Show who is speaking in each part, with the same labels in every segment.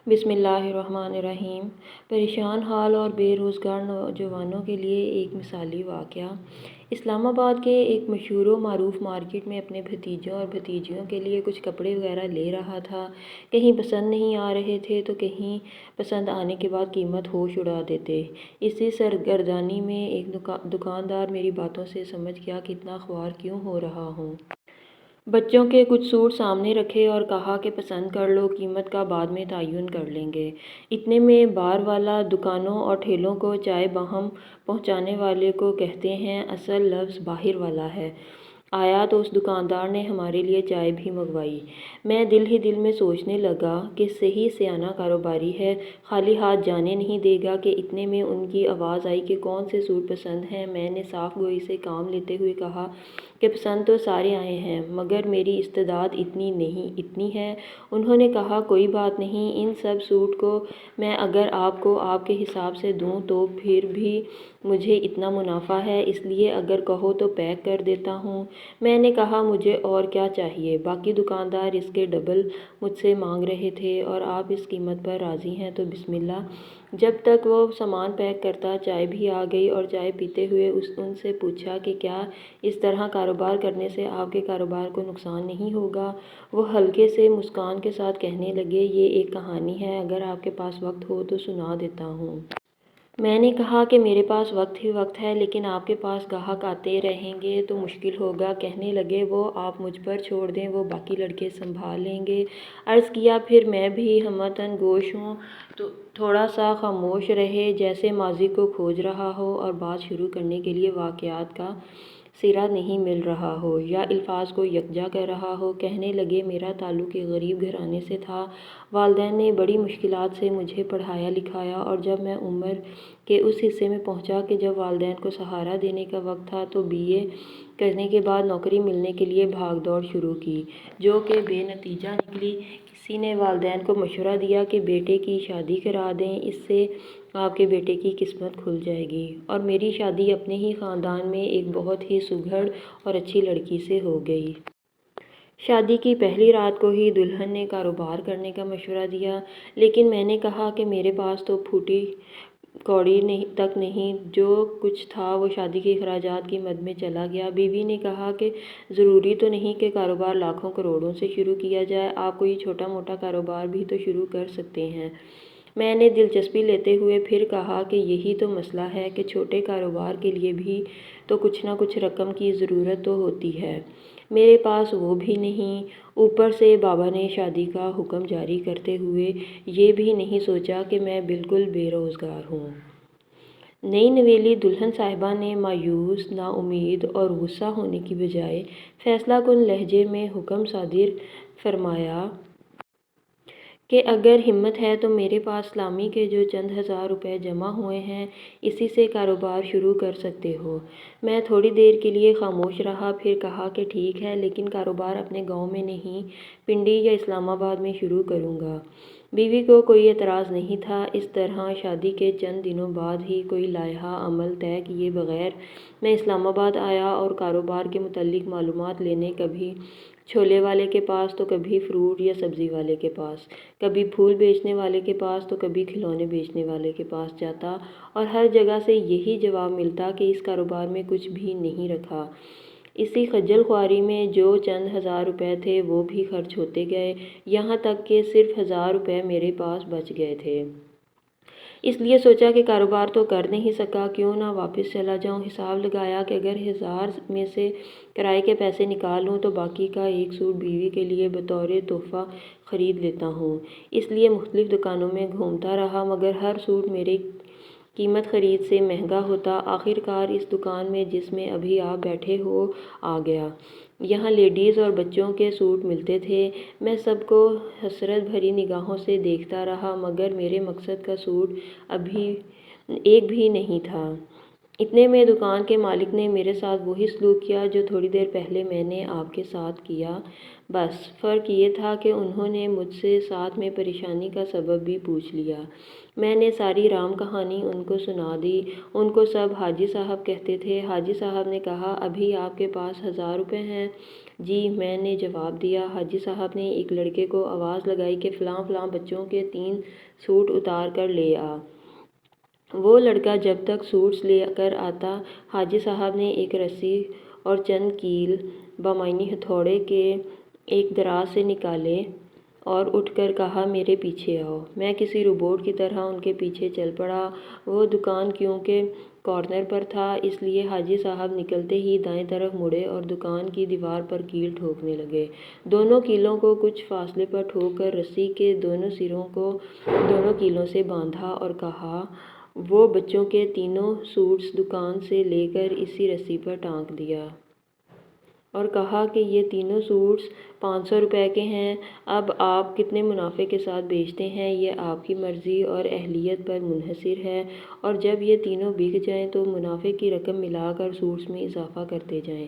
Speaker 1: بسم اللہ الرحمن الرحیم۔ پریشان حال اور بے روزگار نوجوانوں کے لیے ایک مثالی واقعہ۔ اسلام آباد کے ایک مشہور و معروف مارکیٹ میں اپنے بھتیجوں اور بھتیجیوں کے لیے کچھ کپڑے وغیرہ لے رہا تھا۔ کہیں پسند نہیں آ رہے تھے تو کہیں پسند آنے کے بعد قیمت ہوش اڑا دیتے۔ اسی سرگردانی میں ایک دکاندار میری باتوں سے سمجھ گیا کہ اتنا خوار کیوں ہو رہا ہوں۔ بچوں کے کچھ سوٹ سامنے رکھے اور کہا کہ پسند کر لو، قیمت کا بعد میں تعین کر لیں گے۔ اتنے میں بار والا دکانوں اور ٹھیلوں کو چائے باہم پہنچانے والے کو کہتے ہیں اصل لفظ باہر والا ہے، آیا تو اس دکاندار نے ہمارے لیے چائے بھی منگوائی۔ میں دل ہی دل میں سوچنے لگا کہ صحیح سیانہ کاروباری ہے، خالی ہاتھ جانے نہیں دے گا کہ اتنے میں ان کی آواز آئی کہ کون سے سوٹ پسند ہیں۔ میں نے صاف گوئی سے کام لیتے ہوئے کہا کہ پسند تو سارے آئے ہیں مگر میری استعداد اتنی نہیں، اتنی ہے۔ انہوں نے کہا کوئی بات نہیں، ان سب سوٹ کو میں اگر آپ کو آپ کے حساب سے دوں تو پھر بھی مجھے اتنا منافع ہے، اس لیے اگر کہو تو پیک کر دیتا ہوں۔ میں نے کہا مجھے اور کیا چاہیے، باقی دکاندار اس کے ڈبل مجھ سے مانگ رہے تھے اور آپ اس قیمت پر راضی ہیں تو بسم اللہ۔ جب تک وہ سامان پیک کرتا چائے بھی آ گئی اور چائے پیتے ہوئے ان سے پوچھا کہ کیا اس طرح کاروبار کرنے سے آپ کے کاروبار کو نقصان نہیں ہوگا۔ وہ ہلکے سے مسکان کے ساتھ کہنے لگے یہ ایک کہانی ہے، اگر آپ کے پاس وقت ہو تو سنا دیتا ہوں۔ میں نے کہا کہ میرے پاس وقت ہی وقت ہے، لیکن آپ کے پاس گاہک آتے رہیں گے تو مشکل ہوگا۔ کہنے لگے وہ آپ مجھ پر چھوڑ دیں، وہ باقی لڑکے سنبھال لیں گے۔ عرض کیا پھر میں بھی ہمتاً گوش ہوں۔ تو تھوڑا سا خاموش رہے، جیسے ماضی کو کھوج رہا ہو اور بات شروع کرنے کے لیے واقعات کا سرا نہیں مل رہا ہو یا الفاظ کو یکجا کر رہا ہو۔ کہنے لگے میرا تعلق ایک غریب گھرانے سے تھا، والدین نے بڑی مشکلات سے مجھے پڑھایا لکھایا اور جب میں عمر کے اس حصے میں پہنچا کہ جب والدین کو سہارا دینے کا وقت تھا تو BA کرنے کے بعد نوکری ملنے کے لیے بھاگ دوڑ شروع کی، جو کہ بے نتیجہ نکلی۔ کسی نے والدین کو مشورہ دیا کہ بیٹے کی شادی کرا دیں، اس سے آپ کے بیٹے کی قسمت کھل جائے گی، اور میری شادی اپنے ہی خاندان میں ایک بہت ہی سگھڑ اور اچھی لڑکی سے ہو گئی۔ شادی کی پہلی رات کو ہی دلہن نے کاروبار کرنے کا مشورہ دیا، لیکن میں نے کہا کہ میرے پاس تو پھوٹی کوڑی تک نہیں، جو کچھ تھا وہ شادی کے اخراجات کی مد میں چلا گیا۔ بیوی نے کہا کہ ضروری تو نہیں کہ کاروبار لاکھوں کروڑوں سے شروع کیا جائے، آپ کوئی چھوٹا موٹا کاروبار بھی تو شروع کر سکتے ہیں۔ میں نے دلچسپی لیتے ہوئے پھر کہا کہ یہی تو مسئلہ ہے کہ چھوٹے کاروبار کے لیے بھی تو کچھ نہ کچھ رقم کی ضرورت تو ہوتی ہے، میرے پاس وہ بھی نہیں۔ اوپر سے بابا نے شادی کا حکم جاری کرتے ہوئے یہ بھی نہیں سوچا کہ میں بالکل بے روزگار ہوں۔ نئی نویلی دلہن صاحبہ نے مایوس، نا امید اور غصہ ہونے کی بجائے فیصلہ کن لہجے میں حکم صادر فرمایا کہ اگر ہمت ہے تو میرے پاس سلامی کے جو چند ہزار روپے جمع ہوئے ہیں اسی سے کاروبار شروع کر سکتے ہو۔ میں تھوڑی دیر کے لیے خاموش رہا، پھر کہا کہ ٹھیک ہے، لیکن کاروبار اپنے گاؤں میں نہیں، پنڈی یا اسلام آباد میں شروع کروں گا۔ بیوی کو کوئی اعتراض نہیں تھا۔ اس طرح شادی کے چند دنوں بعد ہی کوئی لائحہ عمل طے کیے بغیر میں اسلام آباد آیا اور کاروبار کے متعلق معلومات لینے کبھی چھولے والے کے پاس تو کبھی فروٹ یا سبزی والے کے پاس، کبھی پھول بیچنے والے کے پاس تو کبھی کھلونے بیچنے والے کے پاس جاتا، اور ہر جگہ سے یہی جواب ملتا کہ اس کاروبار میں کچھ بھی نہیں رکھا۔ اسی خجل خواری میں جو چند ہزار روپے تھے وہ بھی خرچ ہوتے گئے، یہاں تک کہ صرف 1000 روپے میرے پاس بچ گئے تھے۔ اس لیے سوچا کہ کاروبار تو کر نہیں سکا، کیوں نہ واپس چلا جاؤں۔ حساب لگایا کہ اگر 1000 میں سے کرائے کے پیسے نکال لوں تو باقی کا ایک سوٹ بیوی کے لیے بطور تحفہ خرید لیتا ہوں۔ اس لیے مختلف دکانوں میں گھومتا رہا مگر ہر سوٹ میری قیمت خرید سے مہنگا ہوتا۔ آخر کار اس دکان میں جس میں ابھی آپ بیٹھے ہو آ گیا۔ یہاں لیڈیز اور بچوں کے سوٹ ملتے تھے۔ میں سب کو حسرت بھری نگاہوں سے دیکھتا رہا مگر میرے مقصد کا سوٹ ابھی ایک بھی نہیں تھا۔ اتنے میں دکان کے مالک نے میرے ساتھ وہی سلوک کیا جو تھوڑی دیر پہلے میں نے آپ کے ساتھ کیا، بس فرق یہ تھا کہ انہوں نے مجھ سے ساتھ میں پریشانی کا سبب بھی پوچھ لیا۔ میں نے ساری رام کہانی ان کو سنا دی۔ ان کو سب حاجی صاحب کہتے تھے۔ حاجی صاحب نے کہا ابھی آپ کے پاس 1000 روپے ہیں؟ جی، میں نے جواب دیا۔ حاجی صاحب نے ایک لڑکے کو آواز لگائی کہ فلاں فلاں بچوں کے 3 سوٹ اتار کر لے آ۔ وہ لڑکا جب تک سوٹس لے کر آتا، حاجی صاحب نے ایک رسی اور چند کیل بامعنی ہتھوڑے کے ایک دراز سے نکالے اور اٹھ کر کہا، میرے پیچھے آؤ۔ میں کسی روبوٹ کی طرح ان کے پیچھے چل پڑا۔ وہ دکان کیونکہ کارنر پر تھا، اس لیے حاجی صاحب نکلتے ہی دائیں طرف مڑے اور دکان کی دیوار پر کیل ٹھوکنے لگے۔ دونوں کیلوں کو کچھ فاصلے پر ٹھوک کر رسی کے دونوں سروں کو دونوں کیلوں سے باندھا اور کہا، وہ بچوں کے 3 سوٹس دکان سے لے کر اسی رسی پر ٹانگ دیا اور کہا کہ یہ 3 سوٹس 500 روپے کے ہیں۔ اب آپ کتنے منافع کے ساتھ بیچتے ہیں، یہ آپ کی مرضی اور اہلیت پر منحصر ہے، اور جب یہ تینوں بک جائیں تو منافع کی رقم ملا کر سوٹس میں اضافہ کرتے جائیں۔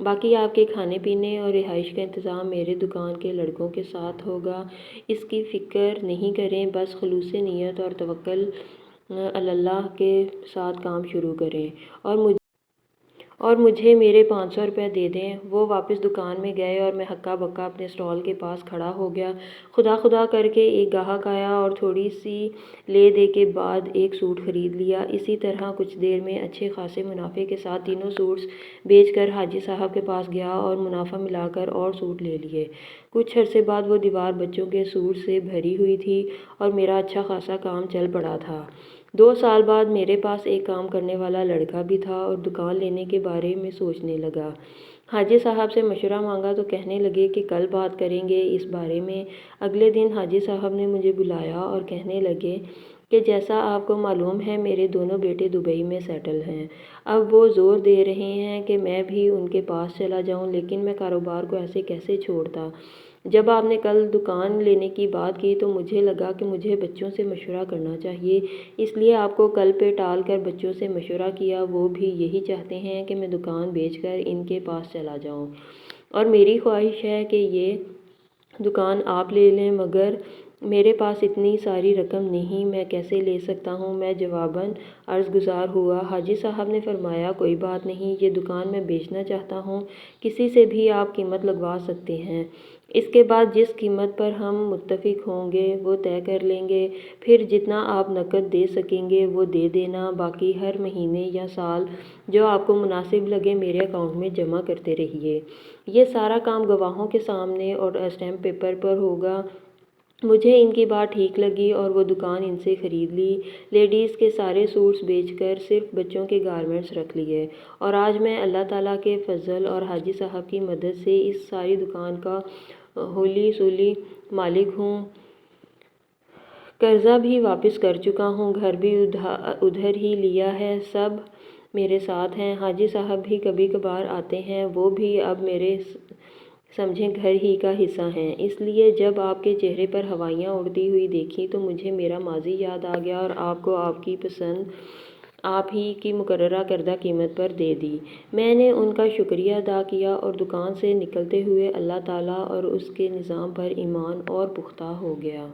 Speaker 1: باقی آپ کے کھانے پینے اور رہائش کا انتظام میرے دکان کے لڑکوں کے ساتھ ہوگا۔ اس کی فکر نہیں کریں، بس خلوص نیت اور توکل علی اللہ کے ساتھ کام شروع کریں اور مجھے میرے 500 روپے دے دیں۔ وہ واپس دکان میں گئے اور میں ہکا بکا اپنے اسٹال کے پاس کھڑا ہو گیا۔ خدا خدا کر کے ایک گاہک آیا اور تھوڑی سی لے دے کے بعد ایک سوٹ خرید لیا۔ اسی طرح کچھ دیر میں اچھے خاصے منافع کے ساتھ 3 سوٹس بیچ کر حاجی صاحب کے پاس گیا اور منافع ملا کر اور سوٹ لے لیے۔ کچھ عرصے بعد وہ دیوار بچوں کے سوٹ سے بھری ہوئی تھی اور میرا اچھا خاصا کام چل پڑا تھا۔ 2 سال بعد میرے پاس ایک کام کرنے والا لڑکا بھی تھا اور دکان لینے کے بارے میں سوچنے لگا۔ حاجی صاحب سے مشورہ مانگا تو کہنے لگے کہ کل بات کریں گے اس بارے میں۔ اگلے دن حاجی صاحب نے مجھے بلایا اور کہنے لگے کہ جیسا آپ کو معلوم ہے میرے دونوں بیٹے دبئی میں سیٹل ہیں۔ اب وہ زور دے رہے ہیں کہ میں بھی ان کے پاس چلا جاؤں، لیکن میں کاروبار کو ایسے کیسے چھوڑتا۔ جب آپ نے کل دکان لینے کی بات کی تو مجھے لگا کہ مجھے بچوں سے مشورہ کرنا چاہیے، اس لیے آپ کو کل پہ ٹال کر بچوں سے مشورہ کیا۔ وہ بھی یہی چاہتے ہیں کہ میں دکان بیچ کر ان کے پاس چلا جاؤں، اور میری خواہش ہے کہ یہ دکان آپ لے لیں، مگر میرے پاس اتنی ساری رقم نہیں، میں کیسے لے سکتا ہوں۔ میں جواباً عرض گزار ہوا۔ حاجی صاحب نے فرمایا، کوئی بات نہیں، یہ دکان میں بیچنا چاہتا ہوں، کسی سے بھی آپ قیمت لگوا سکتے ہیں۔ اس کے بعد جس قیمت پر ہم متفق ہوں گے وہ طے کر لیں گے، پھر جتنا آپ نقد دے سکیں گے وہ دے دینا، باقی ہر مہینے یا سال جو آپ کو مناسب لگے میرے اکاؤنٹ میں جمع کرتے رہیے۔ یہ سارا کام گواہوں کے سامنے اور اسٹیمپ پیپر پر ہوگا۔ مجھے ان کی بات ٹھیک لگی اور وہ دکان ان سے خرید لی۔ لیڈیز کے سارے سوٹس بیچ کر صرف بچوں کے گارمنٹس رکھ لیے، اور آج میں اللہ تعالیٰ کے فضل اور حاجی صاحب کی مدد سے اس ساری دکان کا حولی سولی مالک ہوں۔ قرضہ بھی واپس کر چکا ہوں، گھر بھی ادھر ہی لیا ہے، سب میرے ساتھ ہیں۔ حاجی صاحب بھی کبھی کبھار آتے ہیں، وہ بھی اب میرے سمجھیں گھر ہی کا حصہ ہیں۔ اس لیے جب آپ کے چہرے پر ہوائیاں اڑتی ہوئی دیکھیں تو مجھے میرا ماضی یاد آ گیا اور آپ کو آپ کی پسند آپ ہی کی مقررہ کردہ قیمت پر دے دی۔ میں نے ان کا شکریہ ادا کیا اور دکان سے نکلتے ہوئے اللہ تعالیٰ اور اس کے نظام پر ایمان اور پختہ ہو گیا۔